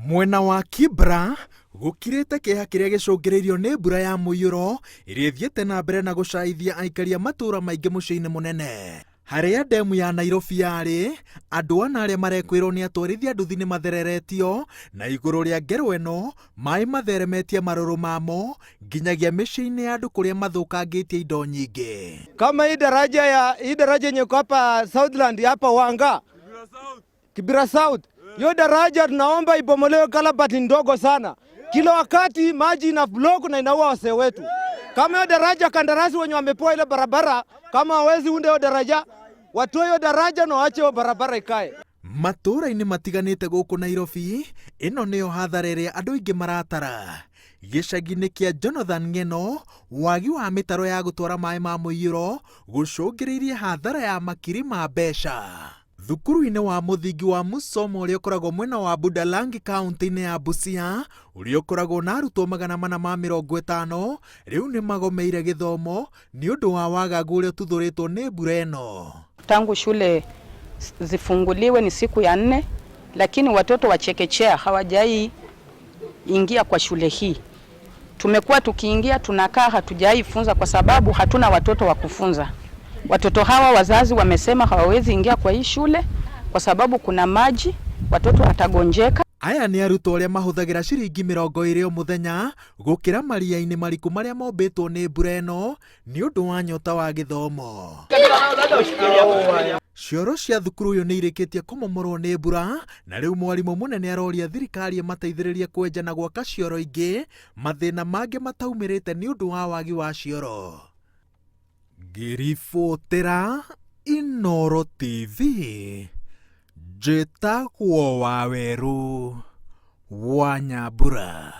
Mwena wa Kibra gukirite kiha kiria gicungiriirio ni mbura ya muiyuro iria ithiete na mbere na gucaithia aikari a matura maingi muciini munene. Haria demu ya Nairobi yari, andu ana aria marekwirwo ni atwarithia nduthi ni mathereretio na iguru ria ngero eno mai matheremetie maruru mamo nginyagia miciini ya andu kuria mathukangitie indo nyingi. Kama hii daraja yenye iko hapa Southland hapa Wanga Kibra South, hiyo daraja tunaomba ibomolewe kalabati ndogo sana. Kila wakati maji ina block na inaua wasee wetu. Kama hiyo daraja kandarasi wenye wamepewa ile barabara, kama hawezi unda hiyo daraja, watoe hiyo daraja na waache hiyo barabara ikae. Matura-ini matiganite guku Nairobi, ino niyo hathara iria andu aingi maratara. Gicagi-ini kia Jonathan Ng'eno, wagi wa mitaro ya gutwara mai ma muiyuro gucungiriirie hathara ya makiri ma mbeca. Thukuru-ini wa muthingi wa Musomo uria ukoragwo mwena wa Budalangi kaunti-ini ya Busia, uria ukoragwo na arutwo 450 riu ni magomeire githomo ni undu wa wagagu uria tuthuritwo ni mbura eno. Tangu shule zifunguliwe ni siku ya 4, lakini watoto wa chekechea hawajai ingia kwa shule hii. Tumekuwa tukiingia tunakaa, hatujai funza kwa sababu hatuna watoto wa kufunza. Watoto hawa wazazi wamesema hawawezi ingia kwa hii shule kwa sababu kuna maji, watoto watagonjeka. Aya ni arutwo aria mahuthagira ciringi 20 o muthenya gukira maria-ini mariku maria mombitwo ni mbura eno ni undu wa nyota wa githomo. Cioro cia thukuru uyu ni irikitie kumomorwo ni mbura na riu mwarimu munene aroria thirikari mateithiririe kwenja na gwaka cioro ingi, mathina mangi mataumirite ni undu wa wagi wa cioro. Ngiribotera Inooro TV, njĩtagwo Waweru wa Nyambura.